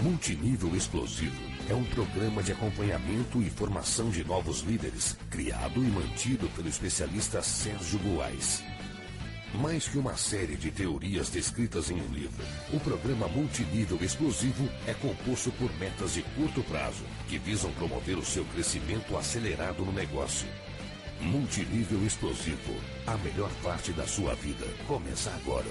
Multinível Explosivo é um programa de acompanhamento e formação de novos líderes, criado e mantido pelo especialista Sérgio Buarque. Mais que uma série de teorias descritas em um livro, o programa Multinível Explosivo é composto por metas de curto prazo, que visam promover o seu crescimento acelerado no negócio. Multinível Explosivo, a melhor parte da sua vida, começa agora.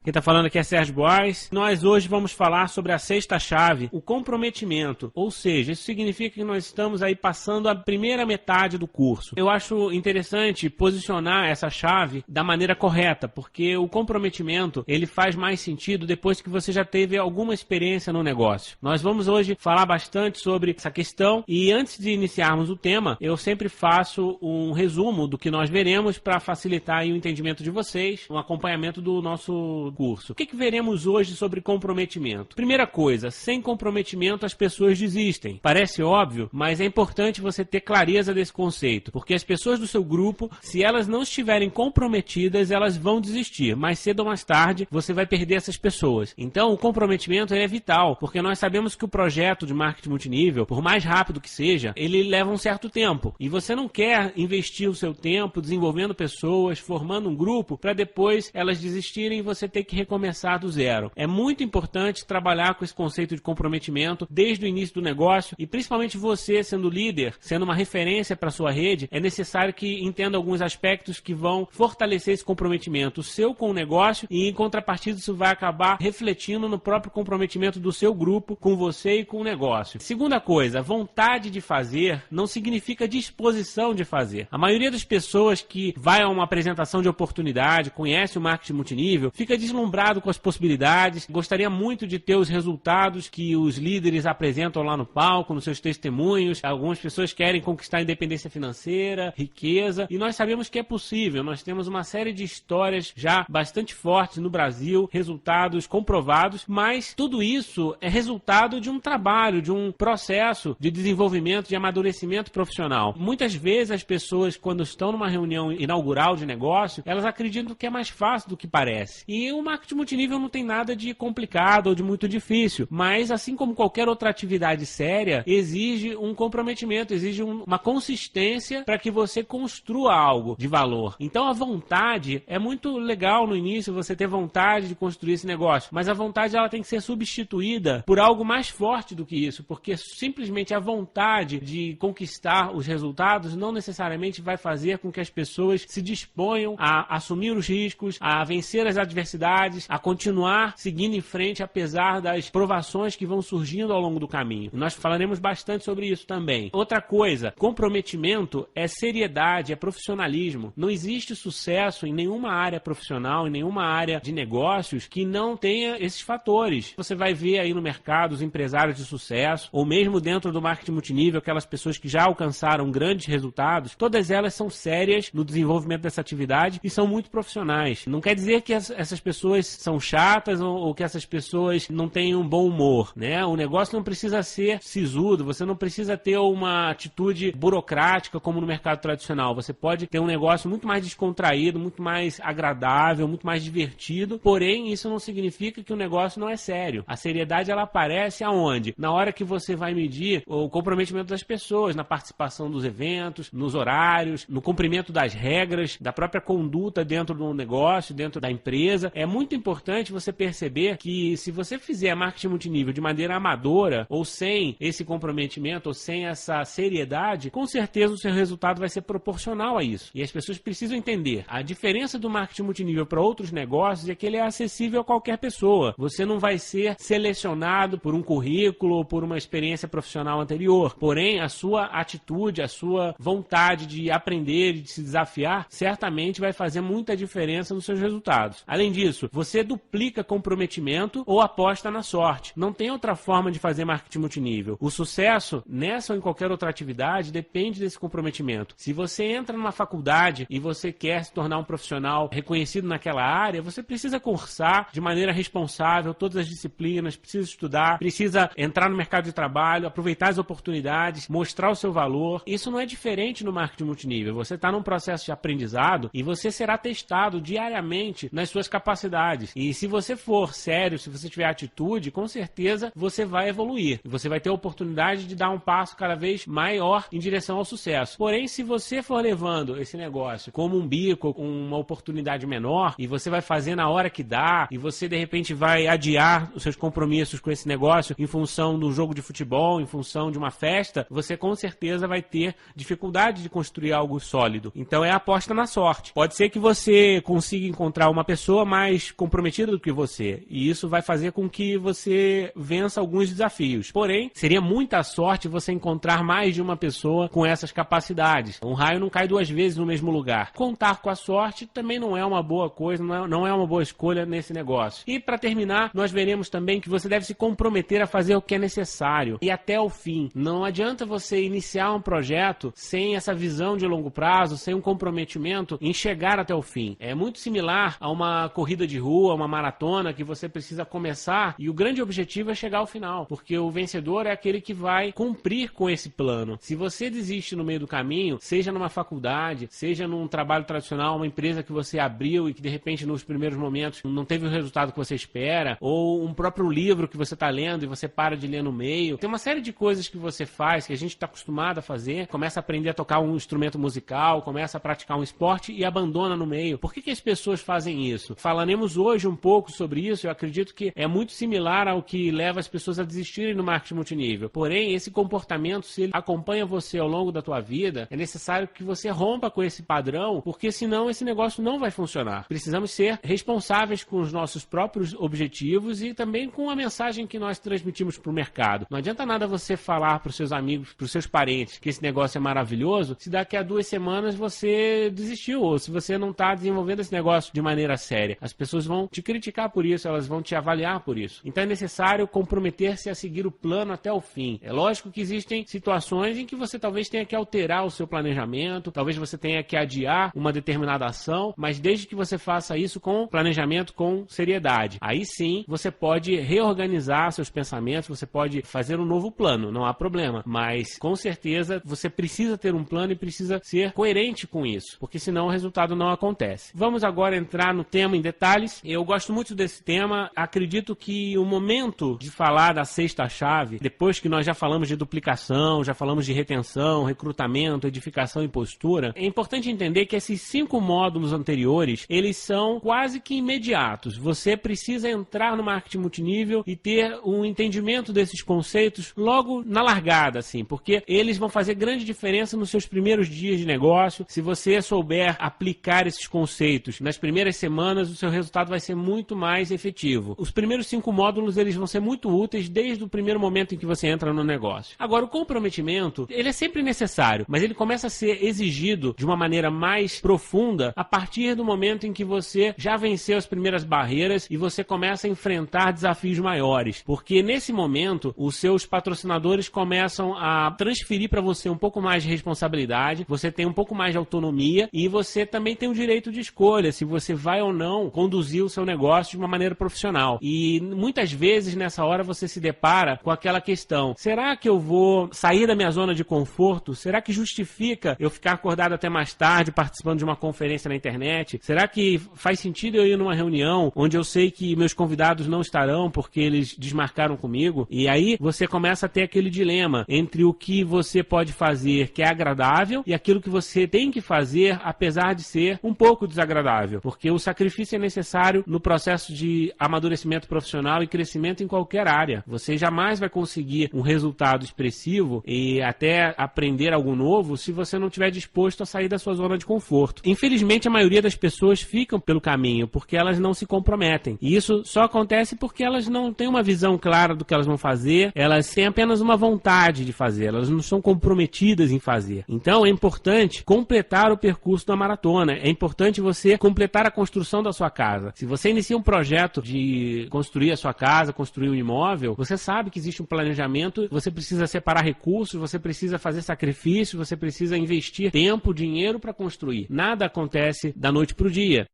Quem está falando aqui é Sérgio Buarque. Nós hoje vamos falar sobre a sexta chave, o comprometimento. Ou seja, isso significa que nós estamos aí passando a primeira metade do curso. Eu acho interessante posicionar essa chave da maneira correta, porque o comprometimento, ele faz mais sentido depois que você já teve alguma experiência no negócio. Nós vamos hoje falar bastante sobre essa questão e antes de iniciarmos o tema, eu sempre faço um resumo do que nós veremos para facilitar aí o entendimento de vocês, o acompanhamento do nosso curso. O que veremos hoje sobre comprometimento? Primeira coisa, sem comprometimento as pessoas desistem. Parece óbvio, mas é importante você ter clareza desse conceito, porque as pessoas do seu grupo, se elas não estiverem comprometidas, elas vão desistir. Mais cedo ou mais tarde, você vai perder essas pessoas. Então, o comprometimento ele é vital, porque nós sabemos que o projeto de marketing multinível, por mais rápido que seja, ele leva um certo tempo. E você não quer investir o seu tempo desenvolvendo pessoas, formando um grupo, para depois elas desistirem e você ter que recomeçar do zero. É muito importante trabalhar com esse conceito de comprometimento desde o início do negócio e principalmente você, sendo líder, sendo uma referência para a sua rede, é necessário que entenda alguns aspectos que vão fortalecer esse comprometimento seu com o negócio e em contrapartida isso vai acabar refletindo no próprio comprometimento do seu grupo com você e com o negócio. Segunda coisa, vontade de fazer não significa disposição de fazer. A maioria das pessoas que vai a uma apresentação de oportunidade, conhece o marketing multinível, fica deslumbrado com as possibilidades, gostaria muito de ter os resultados que os líderes apresentam lá no palco, nos seus testemunhos. Algumas pessoas querem conquistar independência financeira, riqueza, e nós sabemos que é possível. Nós temos uma série de histórias já bastante fortes no Brasil, resultados comprovados, mas tudo isso é resultado de um trabalho, de um processo de desenvolvimento, de amadurecimento profissional. Muitas vezes as pessoas, quando estão numa reunião inaugural de negócio, elas acreditam que é mais fácil do que parece. E o marketing multinível não tem nada de complicado ou de muito difícil, mas assim como qualquer outra atividade séria, exige um comprometimento, exige uma consistência para que você construa algo de valor. Então a vontade é muito legal no início, você ter vontade de construir esse negócio, mas a vontade ela tem que ser substituída por algo mais forte do que isso, porque simplesmente a vontade de conquistar os resultados não necessariamente vai fazer com que as pessoas se disponham a assumir os riscos, a vencer as adversidades, a continuar seguindo em frente apesar das provações que vão surgindo ao longo do caminho. Nós falaremos bastante sobre isso também. Outra coisa, comprometimento é seriedade, é profissionalismo. Não existe sucesso em nenhuma área profissional, em nenhuma área de negócios que não tenha esses fatores. Você vai ver aí no mercado os empresários de sucesso, ou mesmo dentro do marketing multinível, aquelas pessoas que já alcançaram grandes resultados, todas elas são sérias no desenvolvimento dessa atividade e são muito profissionais. Não quer dizer que essas pessoas são chatas ou que essas pessoas não têm um bom humor, né? O negócio não precisa ser sisudo, você não precisa ter uma atitude burocrática como no mercado tradicional. Você pode ter um negócio muito mais descontraído, muito mais agradável, muito mais divertido, porém isso não significa que o negócio não é sério. A seriedade ela aparece aonde? Na hora que você vai medir o comprometimento das pessoas, na participação dos eventos, nos horários, no cumprimento das regras, da própria conduta dentro do negócio, dentro da empresa. É muito importante você perceber que se você fizer marketing multinível de maneira amadora, ou sem esse comprometimento, ou sem essa seriedade, com certeza o seu resultado vai ser proporcional a isso. E as pessoas precisam entender. A diferença do marketing multinível para outros negócios é que ele é acessível a qualquer pessoa. Você não vai ser selecionado por um currículo ou por uma experiência profissional anterior. Porém, a sua atitude, a sua vontade de aprender e de se desafiar, certamente vai fazer muita diferença nos seus resultados. Além disso, isso, você duplica comprometimento ou aposta na sorte. Não tem outra forma de fazer marketing multinível. O sucesso, nessa ou em qualquer outra atividade, depende desse comprometimento. Se você entra numa faculdade e você quer se tornar um profissional reconhecido naquela área, você precisa cursar de maneira responsável todas as disciplinas, precisa estudar, precisa entrar no mercado de trabalho, aproveitar as oportunidades, mostrar o seu valor. Isso não é diferente no marketing multinível. Você está num processo de aprendizado e você será testado diariamente nas suas capacidades. E se você for sério, se você tiver atitude, com certeza você vai evoluir. E você vai ter a oportunidade de dar um passo cada vez maior em direção ao sucesso. Porém, se você for levando esse negócio como um bico, uma oportunidade menor, e você vai fazer na hora que dá, e você de repente vai adiar os seus compromissos com esse negócio em função do jogo de futebol, em função de uma festa, você com certeza vai ter dificuldade de construir algo sólido. Então é a aposta na sorte. Pode ser que você consiga encontrar uma pessoa mais comprometida do que você, e isso vai fazer com que você vença alguns desafios. Porém, seria muita sorte você encontrar mais de uma pessoa com essas capacidades. Um raio não cai duas vezes no mesmo lugar. Contar com a sorte também não é uma boa coisa, não é uma boa escolha nesse negócio. E para terminar, nós veremos também que você deve se comprometer a fazer o que é necessário e até o fim. Não adianta você iniciar um projeto sem essa visão de longo prazo, sem um comprometimento em chegar até o fim. É muito similar a uma corrida de rua, uma maratona que você precisa começar e o grande objetivo é chegar ao final, porque o vencedor é aquele que vai cumprir com esse plano. Se você desiste no meio do caminho, seja numa faculdade, seja num trabalho tradicional, uma empresa que você abriu e que de repente nos primeiros momentos não teve o resultado que você espera, ou um próprio livro que você está lendo e você para de ler no meio. Tem uma série de coisas que você faz, que a gente está acostumado a fazer, começa a aprender a tocar um instrumento musical, começa a praticar um esporte e abandona no meio. Por que as pessoas fazem isso? Falaremos hoje um pouco sobre isso. Eu acredito que é muito similar ao que leva as pessoas a desistirem no marketing multinível. Porém, esse comportamento, se ele acompanha você ao longo da tua vida, é necessário que você rompa com esse padrão, porque senão esse negócio não vai funcionar. Precisamos ser responsáveis com os nossos próprios objetivos e também com a mensagem que nós transmitimos para o mercado. Não adianta nada você falar para os seus amigos, para os seus parentes que esse negócio é maravilhoso, se daqui a 2 semanas você desistiu, ou se você não está desenvolvendo esse negócio de maneira séria. As pessoas vão te criticar por isso, elas vão te avaliar por isso. Então é necessário comprometer-se a seguir o plano até o fim. É lógico que existem situações em que você talvez tenha que alterar o seu planejamento, talvez você tenha que adiar uma determinada ação, mas desde que você faça isso com planejamento, com seriedade. Aí sim, você pode reorganizar seus pensamentos, você pode fazer um novo plano, não há problema. Mas, com certeza, você precisa ter um plano e precisa ser coerente com isso, porque senão o resultado não acontece. Vamos agora entrar no tema em detalhes. Eu gosto muito desse tema. Acredito que o momento de falar da sexta chave, depois que nós já falamos de duplicação, já falamos de retenção, recrutamento, edificação e postura, é importante entender que esses 5 módulos anteriores, eles são quase que imediatos. Você precisa entrar no marketing multinível e ter um entendimento desses conceitos logo na largada, assim, porque eles vão fazer grande diferença nos seus primeiros dias de negócio. Se você souber aplicar esses conceitos nas primeiras semanas, o seu resultado vai ser muito mais efetivo. Os primeiros 5 módulos, eles vão ser muito úteis desde o primeiro momento em que você entra no negócio. Agora, o comprometimento, ele é sempre necessário, mas ele começa a ser exigido de uma maneira mais profunda a partir do momento em que você já venceu as primeiras barreiras e você começa a enfrentar desafios maiores, porque nesse momento os seus patrocinadores começam a transferir para você um pouco mais de responsabilidade, você tem um pouco mais de autonomia e você também tem o direito de escolha se você vai ou não conduzir o seu negócio de uma maneira profissional. E muitas vezes nessa hora você se depara com aquela questão: será que eu vou sair da minha zona de conforto? Será que justifica eu ficar acordado até mais tarde participando de uma conferência na internet? Será que faz sentido eu ir numa reunião onde eu sei que meus convidados não estarão porque eles desmarcaram comigo? E aí você começa a ter aquele dilema entre o que você pode fazer que é agradável e aquilo que você tem que fazer apesar de ser um pouco desagradável, porque o sacrifício é necessário no processo de amadurecimento profissional e crescimento em qualquer área. Você jamais vai conseguir um resultado expressivo e até aprender algo novo se você não estiver disposto a sair da sua zona de conforto. Infelizmente, a maioria das pessoas ficam pelo caminho porque elas não se comprometem. E isso só acontece porque elas não têm uma visão clara do que elas vão fazer, elas têm apenas uma vontade de fazer, elas não são comprometidas em fazer. Então, é importante completar o percurso da maratona, é importante você completar a construção da sua casa. Se você inicia um projeto de construir a sua casa, construir um imóvel, você sabe que existe um planejamento, você precisa separar recursos, você precisa fazer sacrifícios, você precisa investir tempo, dinheiro para construir. Nada acontece da noite para o dia.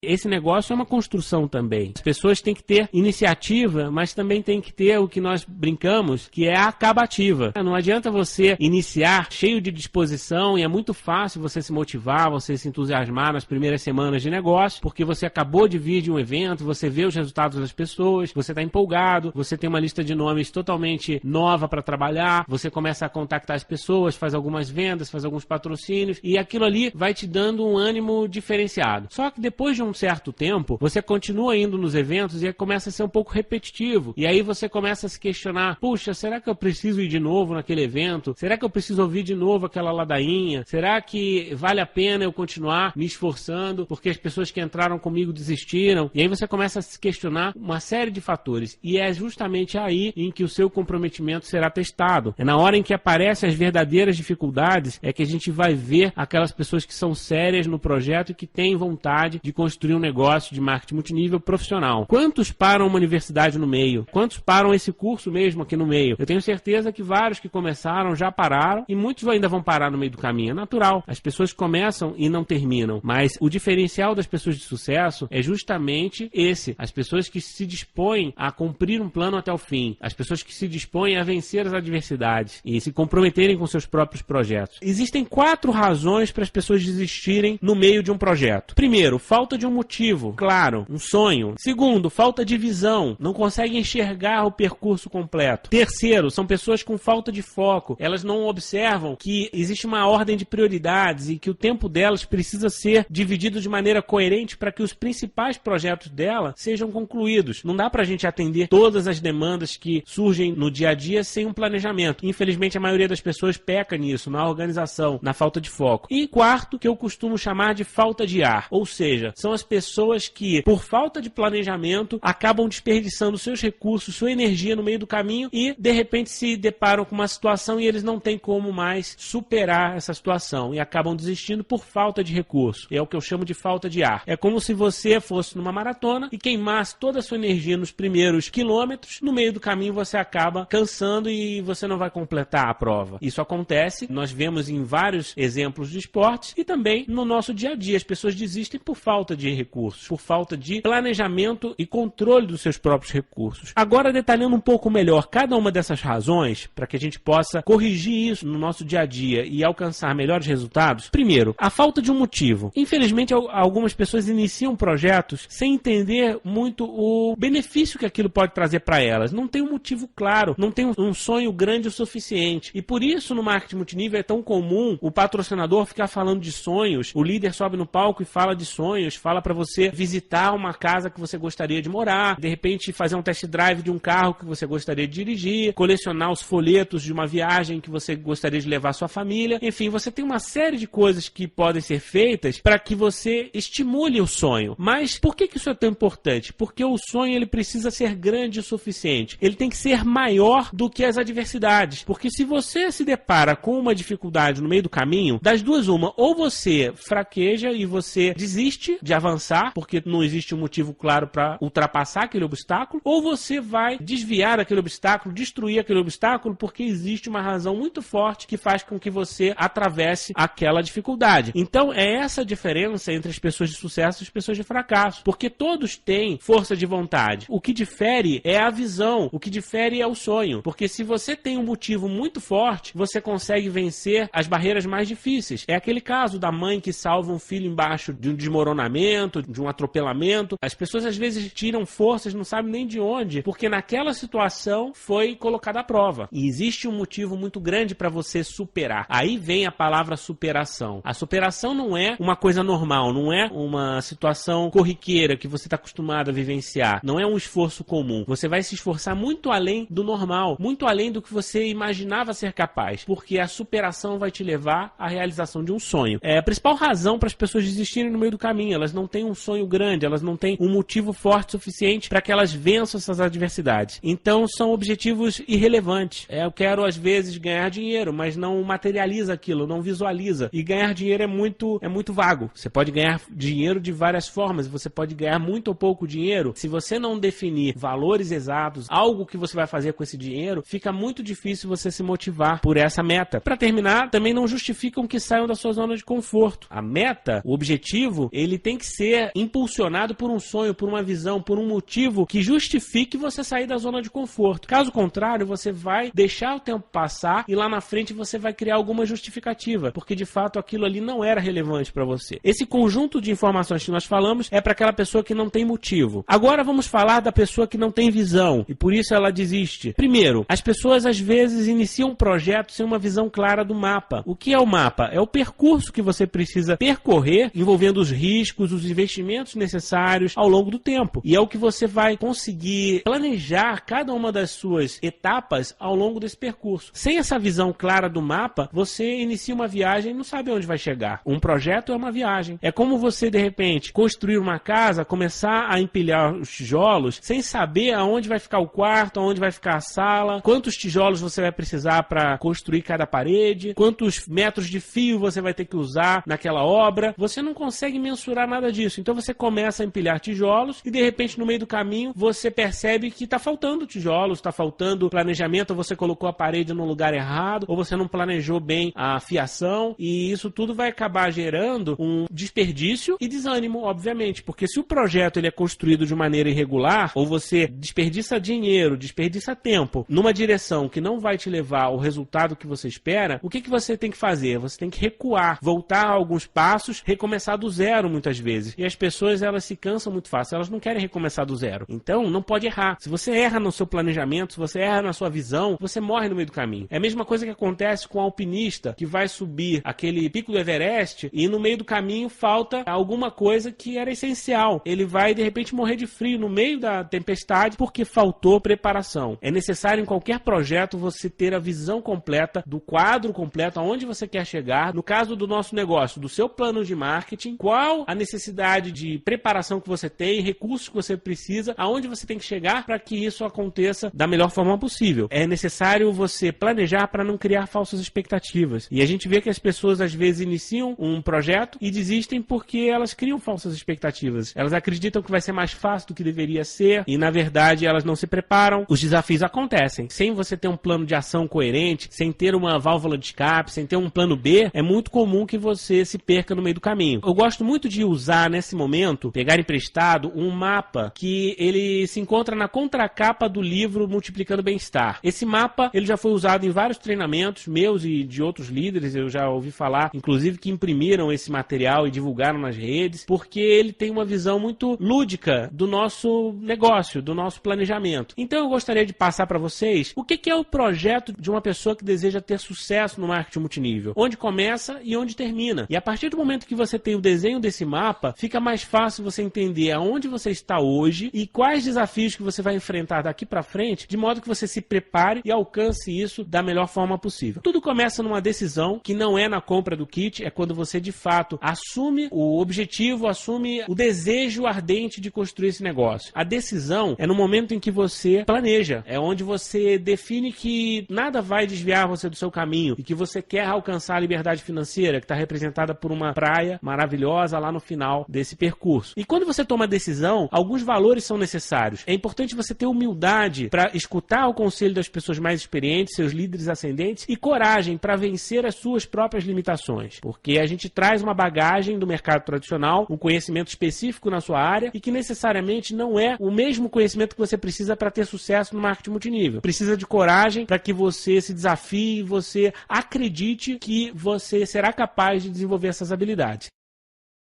Esse negócio é uma construção também. As pessoas têm que ter iniciativa, mas também tem que ter o que nós brincamos, que é a acabativa. Não adianta você iniciar cheio de disposição e é muito fácil você se motivar, você se entusiasmar nas primeiras semanas de negócio, porque você acabou de vir de um evento, você vê os resultados das pessoas, você está empolgado, você tem uma lista de nomes totalmente nova para trabalhar, você começa a contactar as pessoas, faz algumas vendas, faz alguns patrocínios e aquilo ali vai te dando um ânimo diferenciado. Só que depois de um certo tempo, você continua indo nos eventos e começa a ser um pouco repetitivo. E aí você começa a se questionar, puxa, será que eu preciso ir de novo naquele evento? Será que eu preciso ouvir de novo aquela ladainha? Será que vale a pena eu continuar me esforçando porque as pessoas que entraram comigo desistiram? E aí você começa a se questionar uma série de fatores. E é justamente aí em que o seu comprometimento será testado. É na hora em que aparecem as verdadeiras dificuldades é que a gente vai ver aquelas pessoas que são sérias no projeto e que têm vontade de construir um negócio de marketing multinível profissional. Quantos param uma universidade no meio? Quantos param esse curso mesmo aqui no meio? Eu tenho certeza que vários que começaram já pararam e muitos ainda vão parar no meio do caminho. É natural. As pessoas começam e não terminam. Mas o diferencial das pessoas de sucesso é justamente esse. As pessoas que se dispõem a cumprir um plano até o fim. As pessoas que se dispõem a vencer as adversidades e se comprometerem com seus próprios projetos. Existem 4 razões para as pessoas desistirem no meio de um projeto. Primeiro, falta de um motivo, claro, um sonho. Segundo, falta de visão, não conseguem enxergar o percurso completo. Terceiro, são pessoas com falta de foco, elas não observam que existe uma ordem de prioridades e que o tempo delas precisa ser dividido de maneira coerente para que os principais projetos dela sejam concluídos. Não dá pra gente atender todas as demandas que surgem no dia a dia sem um planejamento. Infelizmente, a maioria das pessoas peca nisso, na organização, na falta de foco. E quarto, que eu costumo chamar de falta de ar, ou seja, são as pessoas que, por falta de planejamento, acabam desperdiçando seus recursos, sua energia no meio do caminho e, de repente, se deparam com uma situação e eles não têm como mais superar essa situação e acabam desistindo por falta de recurso. É o que eu chamo de falta de ar. É como se você fosse numa maratona e queimasse toda a sua energia nos primeiros quilômetros, no meio do caminho você acaba cansando e você não vai completar a prova. Isso acontece, nós vemos em vários exemplos de esportes e também no nosso dia a dia. As pessoas desistem por falta de recursos, por falta de planejamento e controle dos seus próprios recursos. Agora, detalhando um pouco melhor cada uma dessas razões, para que a gente possa corrigir isso no nosso dia a dia e alcançar melhores resultados. Primeiro, a falta de um motivo. Infelizmente, algumas pessoas iniciam projetos sem entender muito o benefício que aquilo pode trazer para elas. Não tem um motivo claro, não tem um sonho grande o suficiente. E por isso, no marketing multinível, é tão comum o patrocinador ficar falando de sonhos, o líder sobe no palco e fala de sonhos, fala para você visitar uma casa que você gostaria de morar, de repente fazer um test drive de um carro que você gostaria de dirigir, colecionar os folhetos de uma viagem que você gostaria de levar sua família. Enfim, você tem uma série de coisas que podem ser feitas para que você estimule o sonho. Mas por que isso é tão importante? Porque o sonho ele precisa ser grande o suficiente. Ele tem que ser maior do que as adversidades. Porque se você se depara com uma dificuldade no meio do caminho, das duas uma, ou você fraqueja e você desiste de avançar, porque não existe um motivo claro para ultrapassar aquele obstáculo, ou você vai desviar aquele obstáculo, destruir aquele obstáculo, porque existe uma razão muito forte que faz com que você atravesse aquela dificuldade. Então, é essa a diferença entre as pessoas de sucesso e as pessoas de fracasso, porque todos têm força de vontade. O que difere é a visão, o que difere é o sonho, porque se você tem um motivo muito forte, você consegue vencer as barreiras mais difíceis. É aquele caso da mãe que salva um filho embaixo de um desmoronamento, de um atropelamento. As pessoas às vezes tiram forças, não sabem nem de onde, porque naquela situação foi colocada à prova. E existe um motivo muito grande para você superar. Aí vem a palavra superação. A superação não é uma coisa normal, não é uma situação corriqueira que você está acostumado a vivenciar. Não é um esforço comum. Você vai se esforçar muito além do normal, muito além do que você imaginava ser capaz, porque a superação vai te levar à realização de um sonho. É a principal razão para as pessoas desistirem no meio do caminho. Elas não têm um sonho grande, elas não têm um motivo forte o suficiente para que elas vençam essas adversidades. Então são objetivos irrelevantes. Eu quero às vezes ganhar dinheiro, mas não materializa aquilo, não visualiza. E ganhar dinheiro é muito vago. Você pode ganhar dinheiro de várias formas, você pode ganhar muito ou pouco dinheiro. Se você não definir valores exatos, algo que você vai fazer com esse dinheiro, fica muito difícil você se motivar por essa meta. Para terminar, também não justificam que saiam da sua zona de conforto. A meta, o objetivo, ele tem que ser impulsionado por um sonho, por uma visão, por um motivo que justifique você sair da zona de conforto. Caso contrário, você vai deixar o tempo passar e lá na frente você vai criar alguma justificativa, porque de fato aquilo ali não era relevante para você. Esse conjunto de informações que nós falamos é para aquela pessoa que não tem motivo. Agora vamos falar da pessoa que não tem visão e por isso ela desiste. Primeiro, as pessoas às vezes iniciam um projeto sem uma visão clara do mapa. O que é o mapa? É o percurso que você precisa percorrer, envolvendo os riscos, os investimentos necessários ao longo do tempo. E é o que você vai conseguir planejar cada uma das suas etapas ao longo desse percurso. Sem essa visão clara do mapa, você inicia uma viagem e não sabe onde vai chegar. Um projeto é uma viagem. É como você, de repente, construir uma casa, começar a empilhar os tijolos, sem saber aonde vai ficar o quarto, aonde vai ficar a sala, quantos tijolos você vai precisar para construir cada parede, quantos metros de fio você vai ter que usar naquela obra. Você não consegue mensurar nada disso. Então você começa a empilhar tijolos e, de repente, no meio do caminho, você percebe que está faltando tijolos, está faltando planejamento, ou você colocou a parede no lugar errado, ou você não planejou bem a fiação, e isso tudo vai acabar gerando um desperdício e desânimo, obviamente, porque se o projeto ele é construído de maneira irregular, ou você desperdiça dinheiro, desperdiça tempo numa direção que não vai te levar ao resultado que você espera, o que você tem que fazer? Você tem que recuar, voltar alguns passos, recomeçar do zero muitas vezes. E as pessoas, elas se cansam muito fácil, elas não querem recomeçar do zero. Então, não pode errar. Se você erra no seu planejamento, se você erra na sua visão, você morre no meio do caminho. É a mesma coisa que acontece com o alpinista que vai subir aquele pico do Everest e no meio do caminho falta alguma coisa que era essencial. Ele vai, de repente, morrer de frio no meio da tempestade porque faltou preparação. É necessário em qualquer projeto você ter a visão completa, do quadro completo, aonde você quer chegar. No caso do nosso negócio, do seu plano de marketing, qual a necessidade de preparação que você tem, recursos que você precisa, aonde você tem que chegar para que isso aconteça da melhor forma possível. É necessário você planejar para não criar falsas expectativas. E a gente vê que as pessoas às vezes iniciam um projeto e desistem porque elas criam falsas expectativas. Elas acreditam que vai ser mais fácil do que deveria ser e na verdade elas não se preparam. Os desafios acontecem. Sem você ter um plano de ação coerente, sem ter uma válvula de escape, sem ter um plano B, é muito comum que você se perca no meio do caminho. Eu gosto muito de usar nesse momento, pegar emprestado, um mapa que ele se encontra na contracapa do livro Multiplicando Bem-Estar. Esse mapa, ele já foi usado em vários treinamentos meus e de outros líderes, eu já ouvi falar, inclusive que imprimiram esse material e divulgaram nas redes, porque ele tem uma visão muito lúdica do nosso negócio, do nosso planejamento. Então eu gostaria de passar para vocês o que é o projeto de uma pessoa que deseja ter sucesso no marketing multinível. Onde começa e onde termina. E a partir do momento que você tem o desenho desse mapa, fica mais fácil você entender aonde você está hoje e quais desafios que você vai enfrentar daqui para frente, de modo que você se prepare e alcance isso da melhor forma possível. Tudo começa numa decisão que não é na compra do kit, é quando você de fato assume o objetivo, assume o desejo ardente de construir esse negócio. A decisão é no momento em que você planeja, é onde você define que nada vai desviar você do seu caminho e que você quer alcançar a liberdade financeira, que está representada por uma praia maravilhosa lá no final desse percurso. E quando você toma a decisão, alguns valores são necessários. É importante você ter humildade para escutar o conselho das pessoas mais experientes, seus líderes ascendentes, e coragem para vencer as suas próprias limitações. Porque a gente traz uma bagagem do mercado tradicional, um conhecimento específico na sua área e que necessariamente não é o mesmo conhecimento que você precisa para ter sucesso no marketing multinível. Precisa de coragem para que você se desafie e você acredite que você será capaz de desenvolver essas habilidades.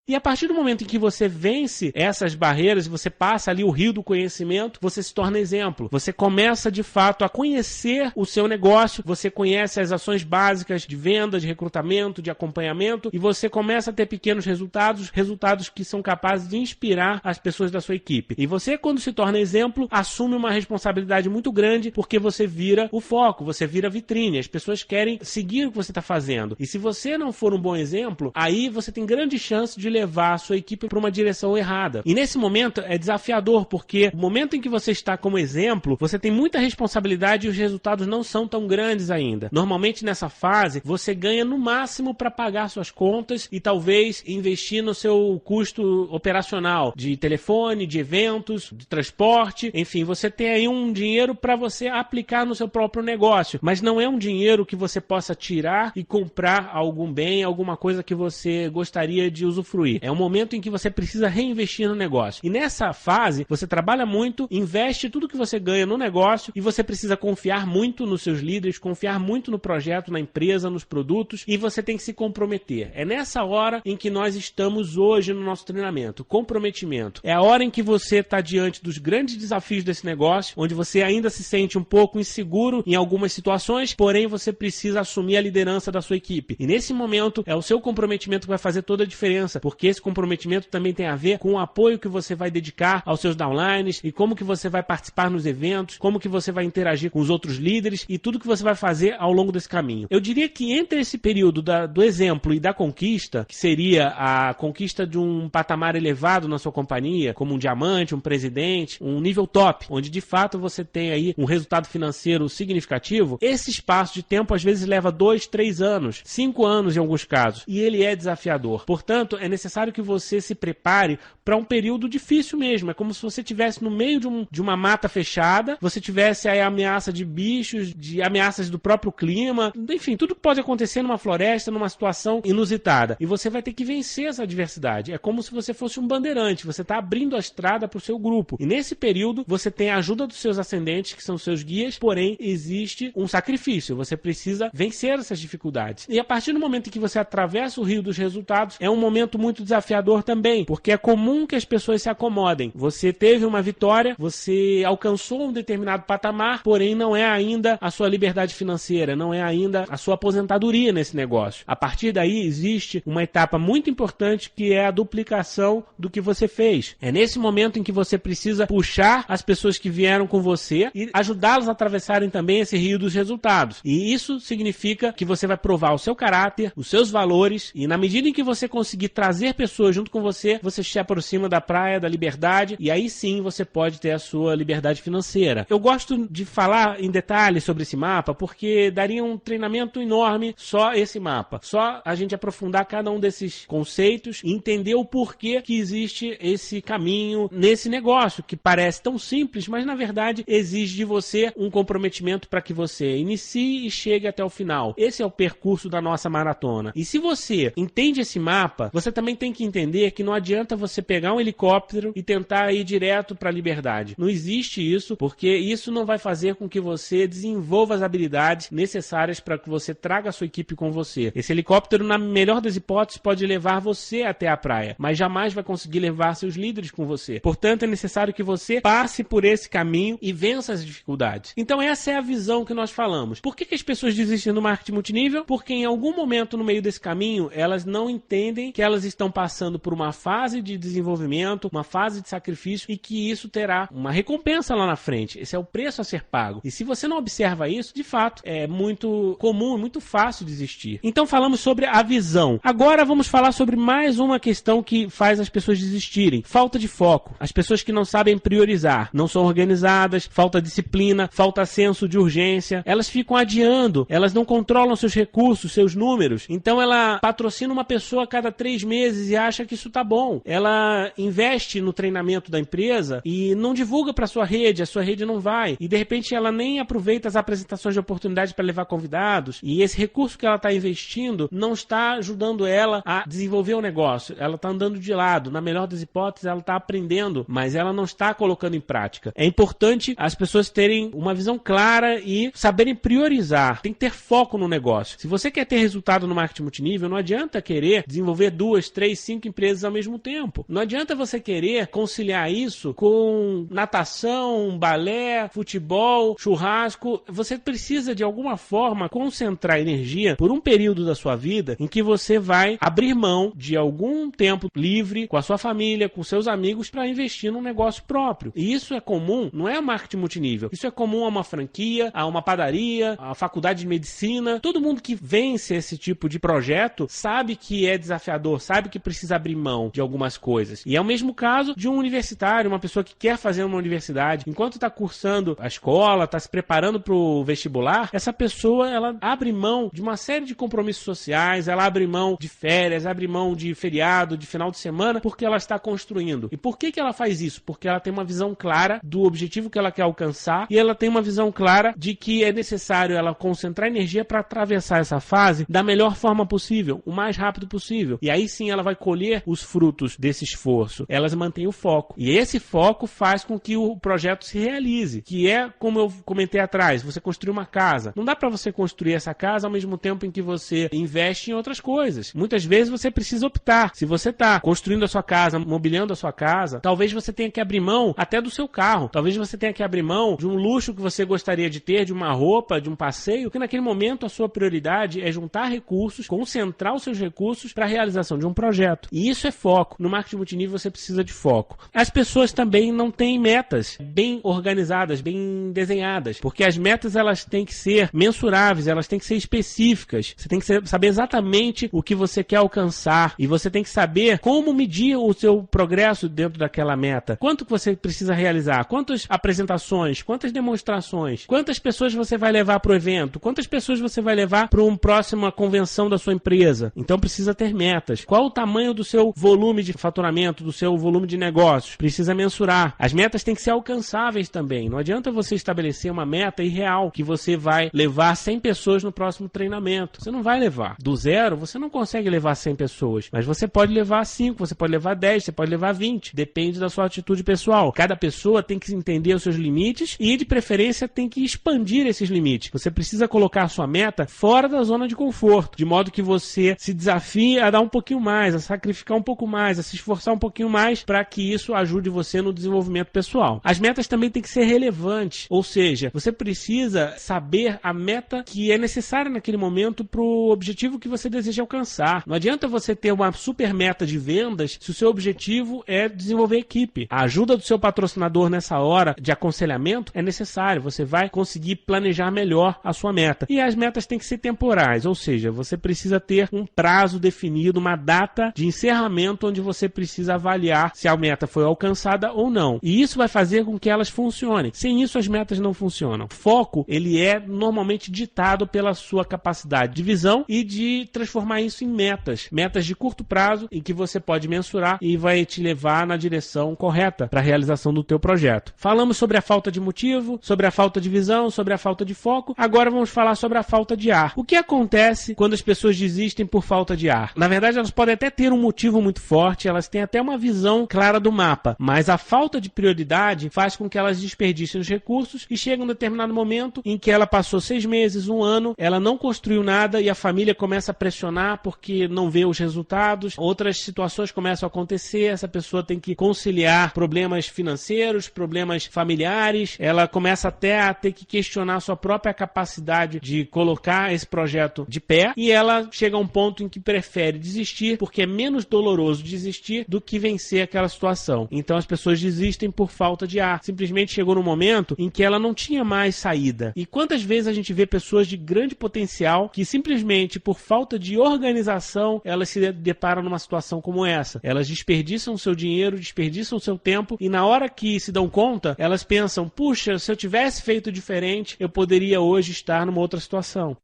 E a partir do momento em que você vence essas barreiras e você passa ali o rio do conhecimento, você se torna exemplo. Você começa de fato a conhecer o seu negócio, você conhece as ações básicas de venda, de recrutamento, de acompanhamento e você começa a ter pequenos resultados, resultados que são capazes de inspirar as pessoas da sua equipe. E você, quando se torna exemplo, assume uma responsabilidade muito grande porque você vira o foco, você vira a vitrine. As pessoas querem seguir o que você está fazendo. E se você não for um bom exemplo, aí você tem grande chance de levar a sua equipe para uma direção errada. E nesse momento é desafiador, porque o momento em que você está como exemplo, você tem muita responsabilidade e os resultados não são tão grandes ainda. Normalmente nessa fase, você ganha no máximo para pagar suas contas e talvez investir no seu custo operacional de telefone, de eventos, de transporte, enfim, você tem aí um dinheiro para você aplicar no seu próprio negócio, mas não é um dinheiro que você possa tirar e comprar algum bem, alguma coisa que você gostaria de usufruir. É um momento em que você precisa reinvestir no negócio. E nessa fase, você trabalha muito, investe tudo que você ganha no negócio e você precisa confiar muito nos seus líderes, confiar muito no projeto, na empresa, nos produtos, e você tem que se comprometer. É nessa hora em que nós estamos hoje no nosso treinamento. Comprometimento. É a hora em que você está diante dos grandes desafios desse negócio, onde você ainda se sente um pouco inseguro em algumas situações, porém você precisa assumir a liderança da sua equipe. E nesse momento é o seu comprometimento que vai fazer toda a diferença, porque esse comprometimento também tem a ver com o apoio que você vai dedicar aos seus downlines e como que você vai participar nos eventos, como que você vai interagir com os outros líderes e tudo que você vai fazer ao longo desse caminho. Eu diria que entre esse período do exemplo e da conquista, que seria a conquista de um patamar elevado na sua companhia, como um diamante, um presidente, um nível top, onde de fato você tem aí um resultado financeiro significativo, esse espaço de tempo às vezes leva 2, 3 anos, 5 anos em alguns casos, e ele é desafiador. Portanto, é necessário que você se prepare para um período difícil mesmo. É como se você estivesse no meio de uma mata fechada, você tivesse aí a ameaça de bichos, de ameaças do próprio clima, enfim, tudo que pode acontecer numa floresta, numa situação inusitada. E você vai ter que vencer essa adversidade. É como se você fosse um bandeirante, você está abrindo a estrada para o seu grupo. E nesse período, você tem a ajuda dos seus ascendentes, que são seus guias, porém, existe um sacrifício. Você precisa vencer essas dificuldades. E a partir do momento em que você atravessa o rio dos resultados, é um momento muito desafiador também, porque é comum que as pessoas se acomodem. Você teve uma vitória, você alcançou um determinado patamar, porém não é ainda a sua liberdade financeira, não é ainda a sua aposentadoria nesse negócio. A partir daí existe uma etapa muito importante que é a duplicação do que você fez. É nesse momento em que você precisa puxar as pessoas que vieram com você e ajudá-los a atravessarem também esse rio dos resultados. E isso significa que você vai provar o seu caráter, os seus valores, e na medida em que você conseguir trazer pessoas junto com você, você se aproxima da praia da liberdade, e aí sim você pode ter a sua liberdade financeira. Eu gosto de falar em detalhes sobre esse mapa, porque daria um treinamento enorme só esse mapa. Só a gente aprofundar cada um desses conceitos e entender o porquê que existe esse caminho nesse negócio, que parece tão simples, mas na verdade exige de você um comprometimento para que você inicie e chegue até o final. Esse é o percurso da nossa maratona. E se você entende esse mapa, você também tem que entender que não adianta você pegar um helicóptero e tentar ir direto para a liberdade. Não existe isso, porque isso não vai fazer com que você desenvolva as habilidades necessárias para que você traga a sua equipe com você. Esse helicóptero, na melhor das hipóteses, pode levar você até a praia, mas jamais vai conseguir levar seus líderes com você. Portanto, é necessário que você passe por esse caminho e vença as dificuldades. Então, essa é a visão que nós falamos. Por que as pessoas desistem do marketing multinível? Porque em algum momento no meio desse caminho, elas não entendem que elas estão passando por uma fase de desenvolvimento, uma fase de sacrifício, e que isso terá uma recompensa lá na frente. Esse é o preço a ser pago. E se você não observa isso, de fato, é muito comum, muito fácil desistir. Então falamos sobre a visão. Agora vamos falar sobre mais uma questão que faz as pessoas desistirem. Falta de foco. As pessoas que não sabem priorizar, não são organizadas, falta disciplina, falta senso de urgência, elas ficam adiando, elas não controlam seus recursos, seus números. Então ela patrocina uma pessoa a cada 3 meses e acha que isso tá bom. Ela investe no treinamento da empresa e não divulga para sua rede, a sua rede não vai. E de repente ela nem aproveita as apresentações de oportunidade para levar convidados, e esse recurso que ela está investindo não está ajudando ela a desenvolver o negócio. Ela está andando de lado. Na melhor das hipóteses, ela está aprendendo, mas ela não está colocando em prática. É importante as pessoas terem uma visão clara e saberem priorizar. Tem que ter foco no negócio. Se você quer ter resultado no marketing multinível, não adianta querer desenvolver 2, 3, 5 empresas ao mesmo tempo. Não adianta você querer conciliar isso com natação, balé, futebol, churrasco. Você precisa de alguma forma concentrar energia por um período da sua vida em que você vai abrir mão de algum tempo livre com a sua família, com seus amigos, para investir num negócio próprio. E isso é comum, não é marketing multinível. Isso é comum a uma franquia, a uma padaria, a faculdade de medicina. Todo mundo que vence esse tipo de projeto sabe que é desafiador, sabe sabe que precisa abrir mão de algumas coisas. E é o mesmo caso de um universitário, uma pessoa que quer fazer uma universidade. Enquanto está cursando a escola, está se preparando para o vestibular, essa pessoa, ela abre mão de uma série de compromissos sociais, ela abre mão de férias, abre mão de feriado, de final de semana, porque ela está construindo. E por que ela faz isso? Porque ela tem uma visão clara do objetivo que ela quer alcançar e ela tem uma visão clara de que é necessário ela concentrar energia para atravessar essa fase da melhor forma possível, o mais rápido possível. E aí sim ela vai colher os frutos desse esforço. Elas mantêm o foco. E esse foco faz com que o projeto se realize, que é, como eu comentei atrás, você construir uma casa. Não dá para você construir essa casa ao mesmo tempo em que você investe em outras coisas. Muitas vezes você precisa optar. Se você está construindo a sua casa, mobiliando a sua casa, talvez você tenha que abrir mão até do seu carro. Talvez você tenha que abrir mão de um luxo que você gostaria de ter, de uma roupa, de um passeio, que naquele momento a sua prioridade é juntar recursos, concentrar os seus recursos para a realização de um projeto. E isso é foco. No marketing multinível você precisa de foco. As pessoas também não têm metas bem organizadas, bem desenhadas, porque as metas elas têm que ser mensuráveis, elas têm que ser específicas. Você tem que saber exatamente o que você quer alcançar e você tem que saber como medir o seu progresso dentro daquela meta. Quanto que você precisa realizar? Quantas apresentações? Quantas demonstrações? Quantas pessoas você vai levar para o evento? Quantas pessoas você vai levar para uma próxima convenção da sua empresa? Então precisa ter metas. Qual o tamanho do seu volume de faturamento, do seu volume de negócios? Precisa mensurar. As metas têm que ser alcançáveis também. Não adianta você estabelecer uma meta irreal que você vai levar 100 pessoas no próximo treinamento. Você não vai levar. Do zero, você não consegue levar 100 pessoas. Mas você pode levar 5, você pode levar 10, você pode levar 20. Depende da sua atitude pessoal. Cada pessoa tem que entender os seus limites e, de preferência, tem que expandir esses limites. Você precisa colocar a sua meta fora da zona de conforto, de modo que você se desafie a dar um pouquinho mais, a sacrificar um pouco mais, a se esforçar um pouquinho mais para que isso ajude você no desenvolvimento pessoal. As metas também têm que ser relevantes, ou seja, você precisa saber a meta que é necessária naquele momento para o objetivo que você deseja alcançar. Não adianta você ter uma super meta de vendas se o seu objetivo é desenvolver equipe. A ajuda do seu patrocinador nessa hora de aconselhamento é necessário. Você vai conseguir planejar melhor a sua meta. E as metas têm que ser temporais, ou seja, você precisa ter um prazo definido, uma data de encerramento onde você precisa avaliar se a meta foi alcançada ou não. E isso vai fazer com que elas funcionem. Sem isso, as metas não funcionam. O foco, ele é normalmente ditado pela sua capacidade de visão e de transformar isso em metas. Metas de curto prazo em que você pode mensurar e vai te levar na direção correta para a realização do teu projeto. Falamos sobre a falta de motivo, sobre a falta de visão, sobre a falta de foco. Agora vamos falar sobre a falta de ar. O que acontece quando as pessoas desistem por falta de ar? Na verdade, elas podem até ter um motivo muito forte, elas têm até uma visão clara do mapa, mas a falta de prioridade faz com que elas desperdicem os recursos e chega um determinado momento em que ela passou 6 meses, 1 ano, ela não construiu nada e a família começa a pressionar porque não vê os resultados, outras situações começam a acontecer, essa pessoa tem que conciliar problemas financeiros, problemas familiares, ela começa até a ter que questionar a sua própria capacidade de colocar esse projeto de pé e ela chega a um ponto em que prefere desistir porque é menos doloroso desistir do que vencer aquela situação. Então as pessoas desistem por falta de ar. Simplesmente chegou num momento em que ela não tinha mais saída. E quantas vezes a gente vê pessoas de grande potencial que simplesmente por falta de organização elas se deparam numa situação como essa. Elas desperdiçam o seu dinheiro, desperdiçam o seu tempo e na hora que se dão conta, elas pensam, puxa, se eu tivesse feito diferente, eu poderia hoje estar numa outra situação.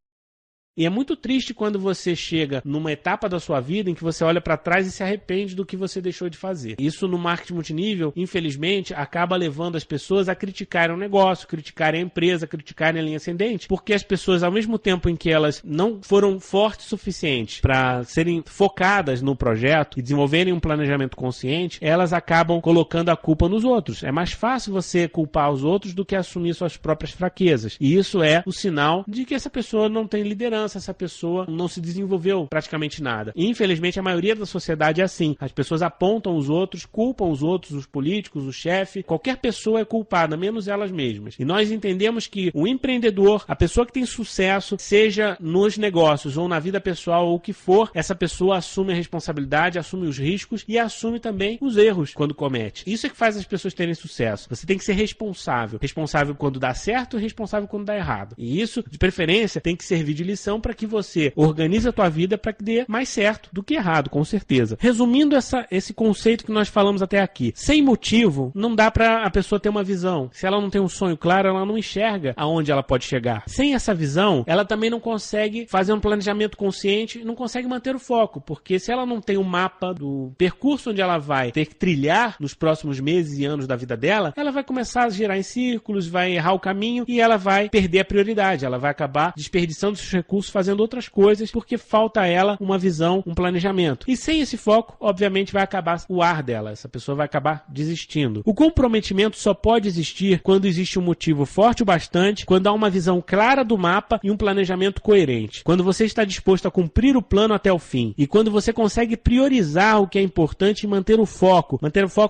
E é muito triste quando você chega numa etapa da sua vida em que você olha para trás e se arrepende do que você deixou de fazer. Isso no marketing multinível, infelizmente, acaba levando as pessoas a criticarem o negócio, criticarem a empresa, criticarem a linha ascendente, porque as pessoas, ao mesmo tempo em que elas não foram fortes o suficiente para serem focadas no projeto e desenvolverem um planejamento consciente, elas acabam colocando a culpa nos outros. É mais fácil você culpar os outros do que assumir suas próprias fraquezas. E isso é o sinal de que essa pessoa não tem liderança, essa pessoa não se desenvolveu praticamente nada. E, infelizmente, a maioria da sociedade é assim. As pessoas apontam os outros, culpam os outros, os políticos, o chefe. Qualquer pessoa é culpada, menos elas mesmas. E nós entendemos que o empreendedor, a pessoa que tem sucesso, seja nos negócios ou na vida pessoal ou o que for, essa pessoa assume a responsabilidade, assume os riscos e assume também os erros quando comete. Isso é que faz as pessoas terem sucesso. Você tem que ser responsável. Responsável quando dá certo e responsável quando dá errado. E isso, de preferência, tem que servir de lição condição para que você organize a tua vida para que dê mais certo do que errado, com certeza. Resumindo esse conceito que nós falamos até aqui, sem motivo, não dá para a pessoa ter uma visão. Se ela não tem um sonho claro, ela não enxerga aonde ela pode chegar. Sem essa visão, ela também não consegue fazer um planejamento consciente, não consegue manter o foco, porque se ela não tem um mapa do percurso onde ela vai ter que trilhar nos próximos meses e anos da vida dela, ela vai começar a girar em círculos, vai errar o caminho e ela vai perder a prioridade, ela vai acabar desperdiçando seus recursos fazendo outras coisas, porque falta a ela uma visão, um planejamento. E sem esse foco, obviamente vai acabar o ar dela, essa pessoa vai acabar desistindo. O comprometimento só pode existir quando existe um motivo forte o bastante, quando há uma visão clara do mapa e um planejamento coerente. Quando você está disposto a cumprir o plano até o fim e quando você consegue priorizar o que é importante e manter o foco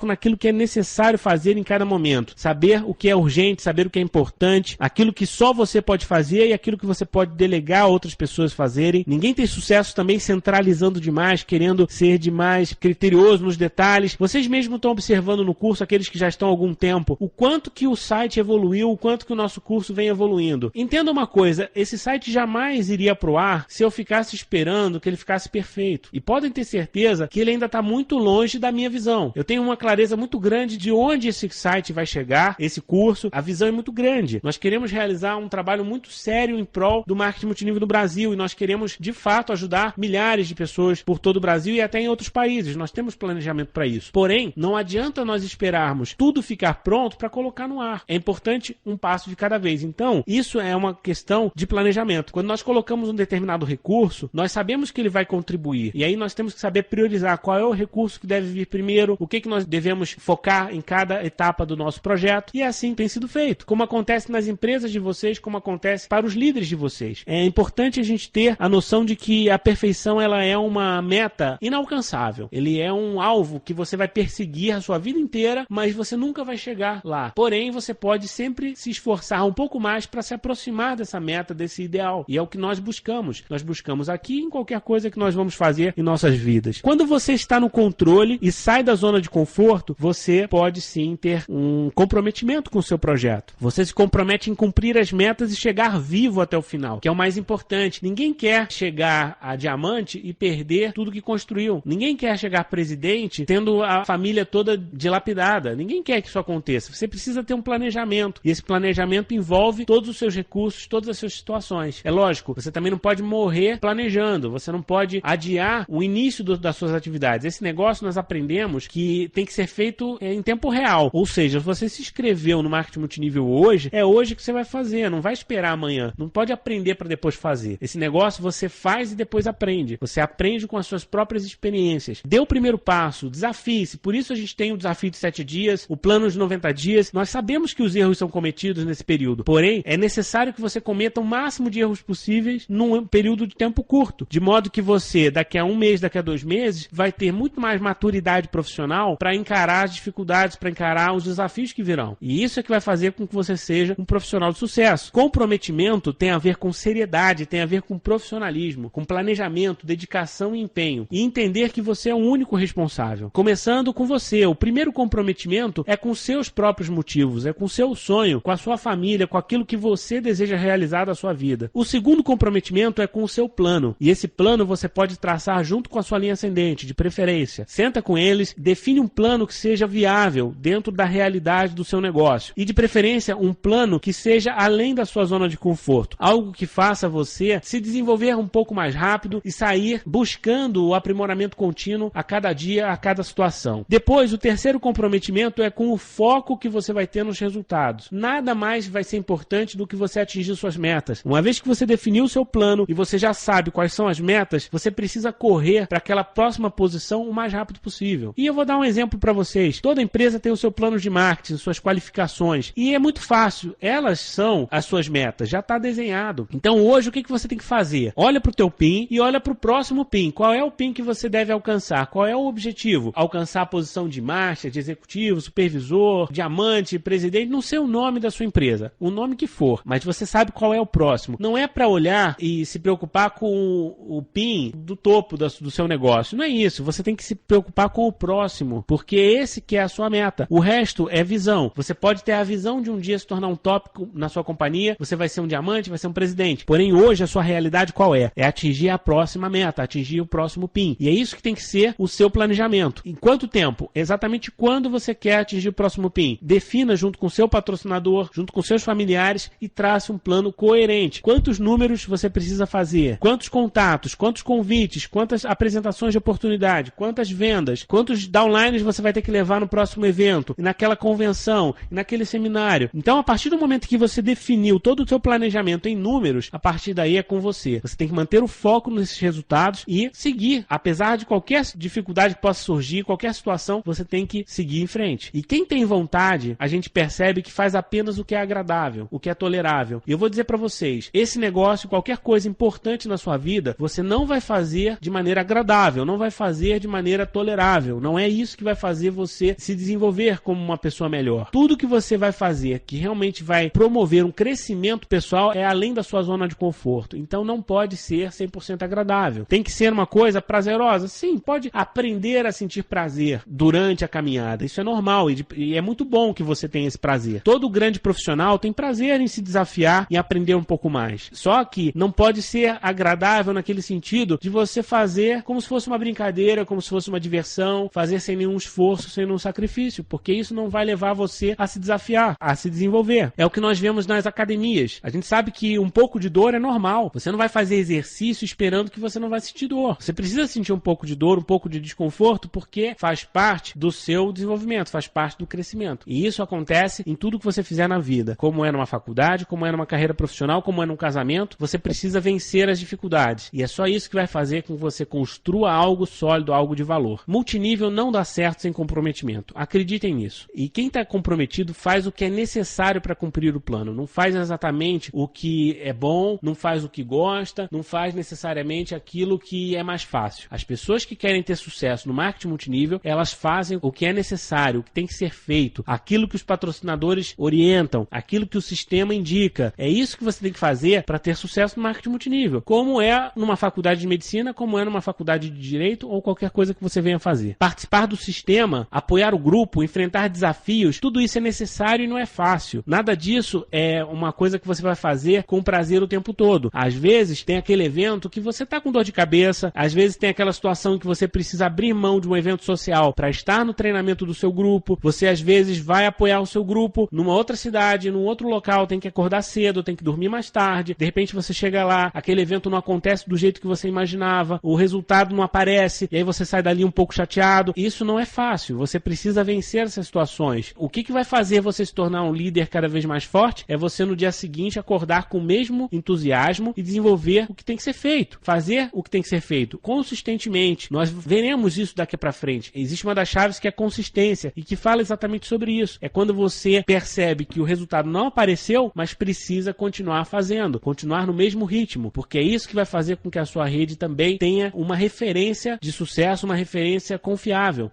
naquilo que é necessário fazer em cada momento. Saber o que é urgente, saber o que é importante, aquilo que só você pode fazer e aquilo que você pode delegar a outras pessoas fazerem. Ninguém tem sucesso também centralizando demais, querendo ser demais criterioso nos detalhes. Vocês mesmos estão observando no curso, aqueles que já estão há algum tempo, o quanto que o site evoluiu, o quanto que o nosso curso vem evoluindo. Entenda uma coisa, esse site jamais iria pro ar se eu ficasse esperando que ele ficasse perfeito. E podem ter certeza que ele ainda está muito longe da minha visão. Eu tenho uma clareza muito grande de onde esse site vai chegar, esse curso, a visão é muito grande. Nós queremos realizar um trabalho muito sério em prol do marketing multinível no Brasil e nós queremos, de fato, ajudar milhares de pessoas por todo o Brasil e até em outros países. Nós temos planejamento para isso. Porém, não adianta nós esperarmos tudo ficar pronto para colocar no ar. É importante um passo de cada vez. Então, isso é uma questão de planejamento. Quando nós colocamos um determinado recurso, nós sabemos que ele vai contribuir. E aí nós temos que saber priorizar qual é o recurso que deve vir primeiro, o que nós devemos focar em cada etapa do nosso projeto. E assim tem sido feito. Como acontece nas empresas de vocês, como acontece para os líderes de vocês. É importante a gente ter a noção de que a perfeição ela é uma meta inalcançável. Ele é um alvo que você vai perseguir a sua vida inteira, mas você nunca vai chegar lá. Porém, você pode sempre se esforçar um pouco mais para se aproximar dessa meta, desse ideal. E é o que nós buscamos. Nós buscamos aqui em qualquer coisa que nós vamos fazer em nossas vidas. Quando você está no controle e sai da zona de conforto, você pode sim ter um comprometimento com o seu projeto. Você se compromete em cumprir as metas e chegar vivo até o final, que é o mais importante. Ninguém quer chegar a diamante e perder tudo que construiu. Ninguém quer chegar presidente tendo a família toda dilapidada. Ninguém quer que isso aconteça. Você precisa ter um planejamento. E esse planejamento envolve todos os seus recursos, todas as suas situações. É lógico, você também não pode morrer planejando. Você não pode adiar o início das suas atividades. Esse negócio nós aprendemos que tem que ser feito em tempo real. Ou seja, se você se inscreveu no marketing multinível hoje, é hoje que você vai fazer. Não vai esperar amanhã. Não pode aprender para depois fazer. Esse negócio você faz e depois aprende. Você aprende com as suas próprias experiências. Dê o primeiro passo, desafie-se. Por isso a gente tem o desafio de 7 dias, o plano de 90 dias. Nós sabemos que os erros são cometidos nesse período. Porém, é necessário que você cometa o máximo de erros possíveis num período de tempo curto. De modo que você, daqui a 1 mês, daqui a 2 meses, vai ter muito mais maturidade profissional para encarar as dificuldades, para encarar os desafios que virão. E isso é que vai fazer com que você seja um profissional de sucesso. Comprometimento tem a ver com seriedade, tem a ver com profissionalismo, com planejamento, dedicação e empenho. E entender que você é o único responsável. Começando com você. O primeiro comprometimento é com seus próprios motivos, é com seu sonho, com a sua família, com aquilo que você deseja realizar da sua vida. O segundo comprometimento é com o seu plano. E esse plano você pode traçar junto com a sua linha ascendente, de preferência. Senta com eles, define um plano que seja viável dentro da realidade do seu negócio. E de preferência, um plano que seja além da sua zona de conforto. Algo que faça você se desenvolver um pouco mais rápido e sair buscando o aprimoramento contínuo a cada dia, a cada situação. Depois, o terceiro comprometimento é com o foco que você vai ter nos resultados. Nada mais vai ser importante do que você atingir suas metas. Uma vez que você definiu o seu plano e você já sabe quais são as metas, você precisa correr para aquela próxima posição o mais rápido possível. E eu vou dar um exemplo para vocês. Toda empresa tem o seu plano de marketing, suas qualificações. E é muito fácil. Elas são as suas metas. Já está desenhado. Então hoje o que você tem que fazer? Olha para o teu PIN e olha para o próximo PIN. Qual é o PIN que você deve alcançar? Qual é o objetivo? Alcançar a posição de master, de executivo, supervisor, diamante, presidente, não sei o nome da sua empresa. O nome que for. Mas você sabe qual é o próximo. Não é para olhar e se preocupar com o PIN do topo do seu negócio. Não é isso. Você tem que se preocupar com o próximo. Porque esse que é a sua meta. O resto é visão. Você pode ter a visão de um dia se tornar um tópico na sua companhia. Você vai ser um diamante, vai ser um presidente. Porém, hoje hoje a sua realidade qual é? É atingir a próxima meta, atingir o próximo PIN. E é isso que tem que ser o seu planejamento. Em quanto tempo? Exatamente quando você quer atingir o próximo PIN. Defina junto com o seu patrocinador, junto com seus familiares e trace um plano coerente. Quantos números você precisa fazer? Quantos contatos? Quantos convites? Quantas apresentações de oportunidade? Quantas vendas? Quantos downlines você vai ter que levar no próximo evento? E naquela convenção? E naquele seminário? Então, a partir do momento que você definiu todo o seu planejamento em números, a partir daí é com você. Você tem que manter o foco nesses resultados e seguir. Apesar de qualquer dificuldade que possa surgir, qualquer situação, você tem que seguir em frente. E quem tem vontade, a gente percebe que faz apenas o que é agradável, o que é tolerável. E eu vou dizer para vocês, esse negócio, qualquer coisa importante na sua vida, você não vai fazer de maneira agradável, não vai fazer de maneira tolerável. Não é isso que vai fazer você se desenvolver como uma pessoa melhor. Tudo que você vai fazer que realmente vai promover um crescimento pessoal é além da sua zona de conforto. Então não pode ser 100% agradável. Tem que ser uma coisa prazerosa? Sim, pode aprender a sentir prazer durante a caminhada. Isso é normal e é muito bom que você tenha esse prazer. Todo grande profissional tem prazer em se desafiar e aprender um pouco mais. Só que não pode ser agradável naquele sentido de você fazer como se fosse uma brincadeira, como se fosse uma diversão, fazer sem nenhum esforço, sem nenhum sacrifício, porque isso não vai levar você a se desafiar, a se desenvolver. É o que nós vemos nas academias. A gente sabe que um pouco de dor é normal. Você não vai fazer exercício esperando que você não vai sentir dor. Você precisa sentir um pouco de dor, um pouco de desconforto, porque faz parte do seu desenvolvimento, faz parte do crescimento. E isso acontece em tudo que você fizer na vida. Como é numa faculdade, como é numa carreira profissional, como é num casamento, você precisa vencer as dificuldades. E é só isso que vai fazer com que você construa algo sólido, algo de valor. Multinível não dá certo sem comprometimento. Acreditem nisso. E quem está comprometido faz o que é necessário para cumprir o plano. Não faz exatamente o que é bom, não faz o que gosta, não faz necessariamente aquilo que é mais fácil. As pessoas que querem ter sucesso no marketing multinível, elas fazem o que é necessário, o que tem que ser feito, aquilo que os patrocinadores orientam, aquilo que o sistema indica. É isso que você tem que fazer para ter sucesso no marketing multinível. Como é numa faculdade de medicina, como é numa faculdade de direito ou qualquer coisa que você venha fazer. Participar do sistema, apoiar o grupo, enfrentar desafios, tudo isso é necessário e não é fácil. Nada disso é uma coisa que você vai fazer com prazer o tempo todo. Às vezes tem aquele evento que você está com dor de cabeça, às vezes tem aquela situação em que você precisa abrir mão de um evento social para estar no treinamento do seu grupo, você às vezes vai apoiar o seu grupo numa outra cidade, num outro local, tem que acordar cedo, tem que dormir mais tarde, de repente você chega lá, aquele evento não acontece do jeito que você imaginava, o resultado não aparece, e aí você sai dali um pouco chateado. Isso não é fácil, você precisa vencer essas situações. O que vai fazer você se tornar um líder cada vez mais forte é você no dia seguinte acordar com o mesmo entusiasmo e desenvolver o que tem que ser feito, fazer o que tem que ser feito consistentemente. Nós veremos isso daqui para frente. Existe uma das chaves que é consistência e que fala exatamente sobre isso. É quando você percebe que o resultado não apareceu, mas precisa continuar fazendo, continuar no mesmo ritmo, porque é isso que vai fazer com que a sua rede também tenha uma referência de sucesso, uma referência confiável.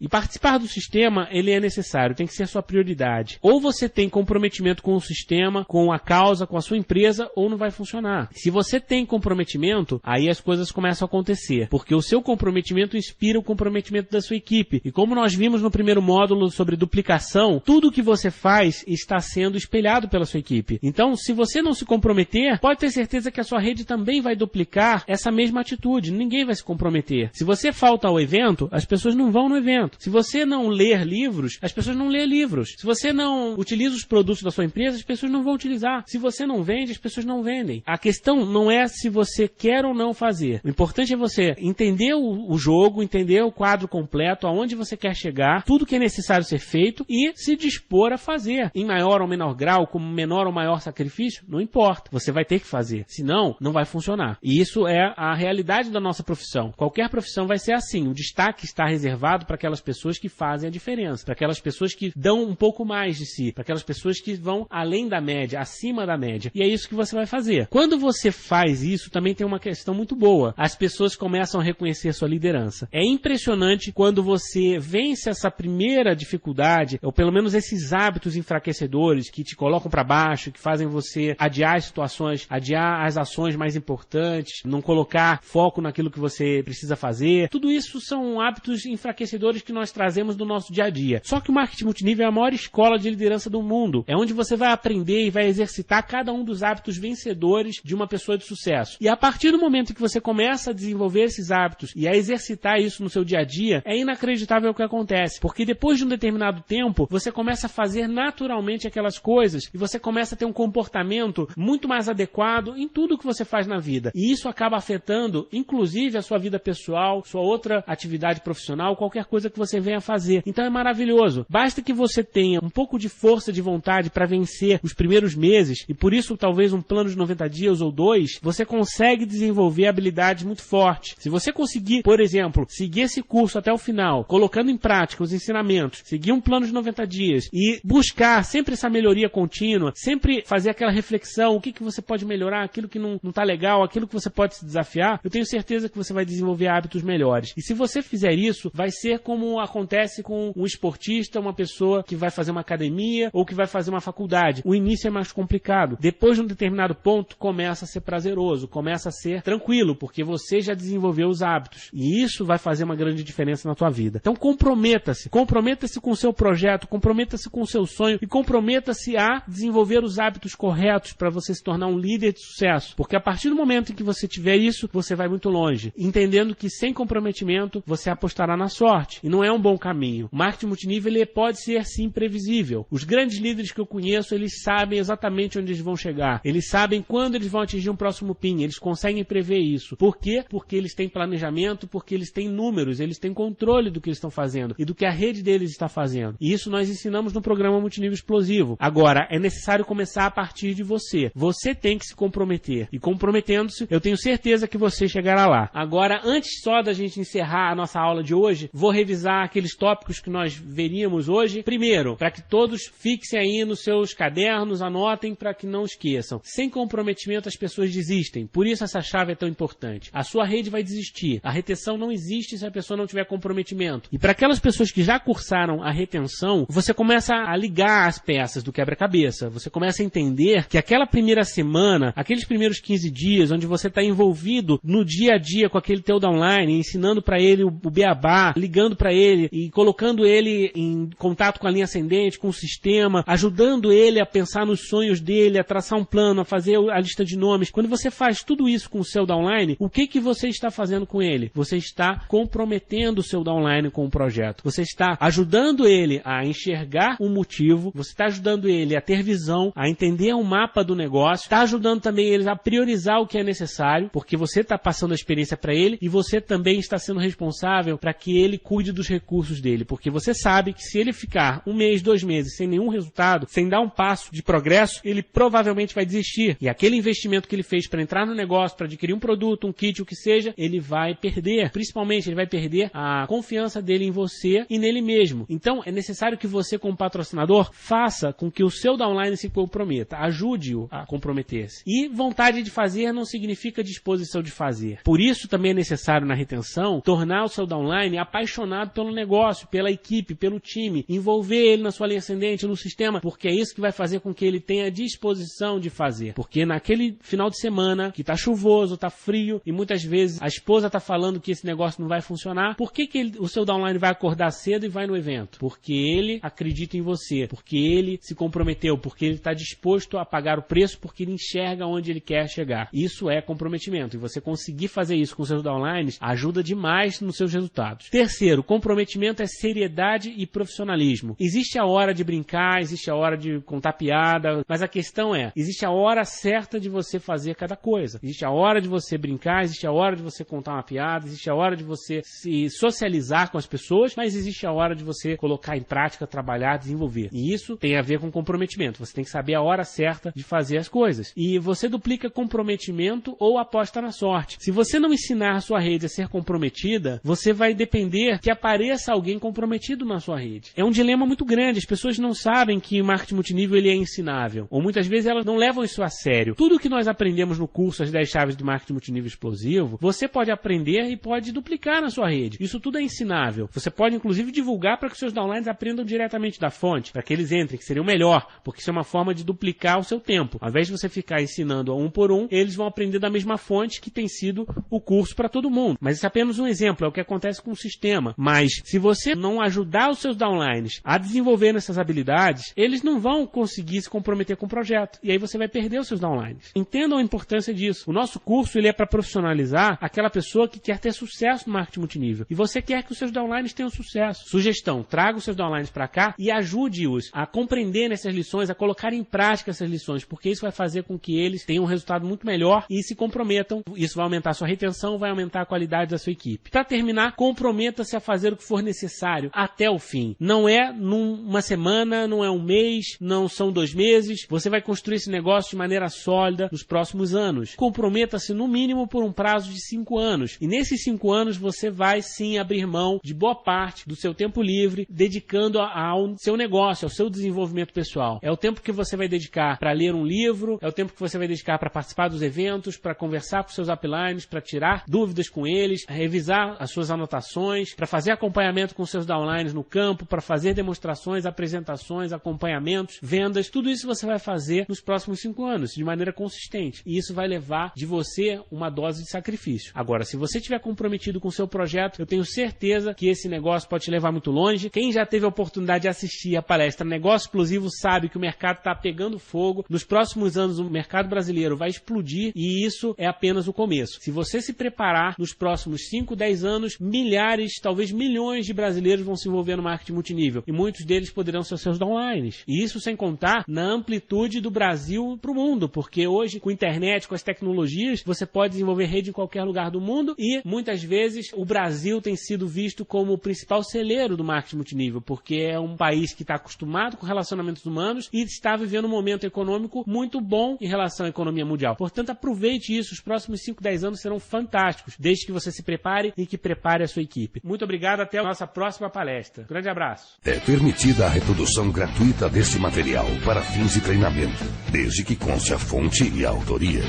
E participar do sistema, ele é necessário, tem que ser a sua prioridade. Ou você tem comprometimento com o sistema, com a causa, com a sua empresa, ou não vai funcionar. Se você tem comprometimento, aí as coisas começam a acontecer, porque o seu comprometimento inspira o comprometimento da sua equipe. E como nós vimos no primeiro módulo sobre duplicação, tudo que você faz está sendo espelhado pela sua equipe. Então, se você não se comprometer, pode ter certeza que a sua rede também vai duplicar essa mesma atitude. Ninguém vai se comprometer. Se você falta ao evento, as pessoas não vão no evento. Se você não ler livros, as pessoas não lêem livros. Se você não utiliza os produtos da sua empresa, as pessoas não vão utilizar. Se você não vende, as pessoas não vendem. A questão não é se você quer ou não fazer. O importante é você entender o jogo, entender o quadro completo, aonde você quer chegar, tudo que é necessário ser feito e se dispor a fazer. Em maior ou menor grau, com menor ou maior sacrifício, não importa. Você vai ter que fazer. Senão, não vai funcionar. E isso é a realidade da nossa profissão. Qualquer profissão vai ser assim. O destaque está reservado para aquelas pessoas que fazem a diferença, para aquelas pessoas que dão um pouco mais de si, para aquelas pessoas que vão além da média, acima da média. E é isso que você vai fazer. Quando você faz isso, também tem uma questão muito boa. As pessoas começam a reconhecer sua liderança. É impressionante quando você vence essa primeira dificuldade, ou pelo menos esses hábitos enfraquecedores que te colocam para baixo, que fazem você adiar as situações, adiar as ações mais importantes, não colocar foco naquilo que você precisa fazer. Tudo isso são hábitos enfraquecedores que que nós trazemos do nosso dia a dia. Só que o marketing multinível é a maior escola de liderança do mundo. É onde você vai aprender e vai exercitar cada um dos hábitos vencedores de uma pessoa de sucesso. E a partir do momento que você começa a desenvolver esses hábitos e a exercitar isso no seu dia a dia, é inacreditável o que acontece. Porque depois de um determinado tempo, você começa a fazer naturalmente aquelas coisas e você começa a ter um comportamento muito mais adequado em tudo que você faz na vida. E isso acaba afetando, inclusive, a sua vida pessoal, sua outra atividade profissional, qualquer coisa que você venha fazer. Então é maravilhoso. Basta que você tenha um pouco de força de vontade para vencer os primeiros meses, e por isso talvez um plano de 90 dias ou 2, você consegue desenvolver habilidades muito fortes. Se você conseguir, por exemplo, seguir esse curso até o final, colocando em prática os ensinamentos, seguir um plano de 90 dias e buscar sempre essa melhoria contínua, sempre fazer aquela reflexão, o que você pode melhorar, aquilo que não está legal, aquilo que você pode se desafiar, eu tenho certeza que você vai desenvolver hábitos melhores. E se você fizer isso, vai ser como acontece com um esportista, uma pessoa que vai fazer uma academia ou que vai fazer uma faculdade. O início é mais complicado. Depois de um determinado ponto, começa a ser prazeroso, começa a ser tranquilo, porque você já desenvolveu os hábitos. E isso vai fazer uma grande diferença na tua vida. Então comprometa-se. Comprometa-se com o seu projeto, comprometa-se com o seu sonho e comprometa-se a desenvolver os hábitos corretos para você se tornar um líder de sucesso. Porque a partir do momento em que você tiver isso, você vai muito longe. Entendendo que sem comprometimento, você apostará na sorte. E não é um bom caminho. O marketing multinível ele pode ser sim previsível. Os grandes líderes que eu conheço, eles sabem exatamente onde eles vão chegar. Eles sabem quando eles vão atingir um próximo PIN. Eles conseguem prever isso. Por quê? Porque eles têm planejamento, porque eles têm números, eles têm controle do que eles estão fazendo e do que a rede deles está fazendo. E isso nós ensinamos no programa Multinível Explosivo. Agora, é necessário começar a partir de você. Você tem que se comprometer. E comprometendo-se, eu tenho certeza que você chegará lá. Agora, antes só da gente encerrar a nossa aula de hoje, vou revisar aqueles tópicos que nós veríamos hoje. Primeiro, para que todos fixem aí nos seus cadernos, anotem para que não esqueçam. Sem comprometimento as pessoas desistem. Por isso essa chave é tão importante. A sua rede vai desistir. A retenção não existe se a pessoa não tiver comprometimento. E para aquelas pessoas que já cursaram a retenção, você começa a ligar as peças do quebra-cabeça. Você começa a entender que aquela primeira semana, aqueles primeiros 15 dias, onde você está envolvido no dia a dia com aquele teu downline, ensinando para ele o beabá, ligando para ele e colocando ele em contato com a linha ascendente, com o sistema, ajudando ele a pensar nos sonhos dele, a traçar um plano, a fazer a lista de nomes. Quando você faz tudo isso com o seu downline, o que você está fazendo com ele? Você está comprometendo o seu downline com o projeto. Você está ajudando ele a enxergar um motivo, você está ajudando ele a ter visão, a entender o mapa do negócio, está ajudando também eles a priorizar o que é necessário, porque você está passando a experiência para ele e você também está sendo responsável para que ele cuide dos recursos dele, porque você sabe que se ele ficar 1 mês, 2 meses sem nenhum resultado, sem dar um passo de progresso, ele provavelmente vai desistir. E aquele investimento que ele fez para entrar no negócio, para adquirir um produto, um kit, o que seja, ele vai perder. Principalmente, ele vai perder a confiança dele em você e nele mesmo. Então, é necessário que você, como patrocinador, faça com que o seu downline se comprometa. Ajude-o a comprometer-se. E vontade de fazer não significa disposição de fazer. Por isso, também é necessário, na retenção, tornar o seu downline apaixonado pelo negócio, pela equipe, pelo time. Envolver ele na sua linha ascendente, no sistema, porque é isso que vai fazer com que ele tenha disposição de fazer. Porque naquele final de semana, que tá chuvoso, tá frio, e muitas vezes a esposa tá falando que esse negócio não vai funcionar, por que o seu downline vai acordar cedo e vai no evento? Porque ele acredita em você, porque ele se comprometeu, porque ele está disposto a pagar o preço, porque ele enxerga onde ele quer chegar. Isso é comprometimento, e você conseguir fazer isso com seus downlines ajuda demais nos seus resultados. Terceiro, comprometimento é seriedade e profissionalismo. Existe a hora de brincar, existe a hora de contar piada, mas a questão é, existe a hora certa de você fazer cada coisa. Existe a hora de você brincar, existe a hora de você contar uma piada, existe a hora de você se socializar com as pessoas, mas existe a hora de você colocar em prática, trabalhar, desenvolver. E isso tem a ver com comprometimento. Você tem que saber a hora certa de fazer as coisas. E você duplica comprometimento ou aposta na sorte. Se você não ensinar a sua rede a ser comprometida, você vai depender que apareça alguém comprometido na sua rede. É um dilema muito grande. As pessoas não sabem que o marketing multinível ele é ensinável. Ou muitas vezes elas não levam isso a sério. Tudo que nós aprendemos no curso As 10 Chaves do Marketing Multinível Explosivo, você pode aprender e pode duplicar na sua rede. Isso tudo é ensinável. Você pode inclusive divulgar para que seus downlines aprendam diretamente da fonte, para que eles entrem, que seria o melhor, porque isso é uma forma de duplicar o seu tempo. Ao invés de você ficar ensinando um por um, eles vão aprender da mesma fonte que tem sido o curso para todo mundo. Mas isso é apenas um exemplo, é o que acontece com o sistema. Mas se você não ajudar os seus downlines a desenvolver essas habilidades, eles não vão conseguir se comprometer com o projeto. E aí você vai perder os seus downlines. Entendam a importância disso. O nosso curso ele é para profissionalizar aquela pessoa que quer ter sucesso no marketing multinível. E você quer que os seus downlines tenham sucesso. Sugestão, traga os seus downlines para cá e ajude-os a compreender essas lições, a colocar em prática essas lições, porque isso vai fazer com que eles tenham um resultado muito melhor e se comprometam. Isso vai aumentar a sua retenção, vai aumentar a qualidade da sua equipe. Para terminar, comprometa-se a fazer o que for necessário até o fim. Não é numa semana, não é um mês, não são 2 meses. Você vai construir esse negócio de maneira sólida nos próximos anos. Comprometa-se no mínimo por um prazo de 5 anos. E nesses 5 anos você vai sim abrir mão de boa parte do seu tempo livre, dedicando ao seu negócio, ao seu desenvolvimento pessoal. É o tempo que você vai dedicar para ler um livro, é o tempo que você vai dedicar para participar dos eventos, para conversar com seus uplines, para tirar dúvidas com eles, revisar as suas anotações, para fazer acompanhamento com seus downlines no campo, para fazer demonstrações, apresentações, acompanhamentos, vendas. Tudo isso você vai fazer nos próximos 5 anos, de maneira consistente. E isso vai levar de você uma dose de sacrifício. Agora, se você estiver comprometido com o seu projeto, eu tenho certeza que esse negócio pode te levar muito longe. Quem já teve a oportunidade de assistir a palestra Negócio Explosivo sabe que o mercado está pegando fogo. Nos próximos anos, o mercado brasileiro vai explodir e isso é apenas o começo. Se você se preparar, nos próximos 5, 10 anos, milhares, talvez milhões de brasileiros vão se envolver no marketing multinível e muitos deles poderão ser seus downlines. E isso sem contar na amplitude do Brasil para o mundo, porque hoje, com a internet, com as tecnologias, você pode desenvolver rede em qualquer lugar do mundo e muitas vezes o Brasil tem sido visto como o principal celeiro do marketing multinível, porque é um país que está acostumado com relacionamentos humanos e está vivendo um momento econômico muito bom em relação à economia mundial. Portanto, aproveite isso. Os próximos 5, 10 anos serão fantásticos, desde que você se prepare e que prepare a sua equipe. Muito obrigado, até a nossa próxima palestra. Grande abraço. É permitida a reprodução gratuita deste material para fins de treinamento, desde que conste a fonte e a autoria.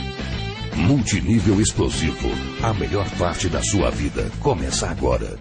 Multinível Explosivo. A melhor parte da sua vida começa agora.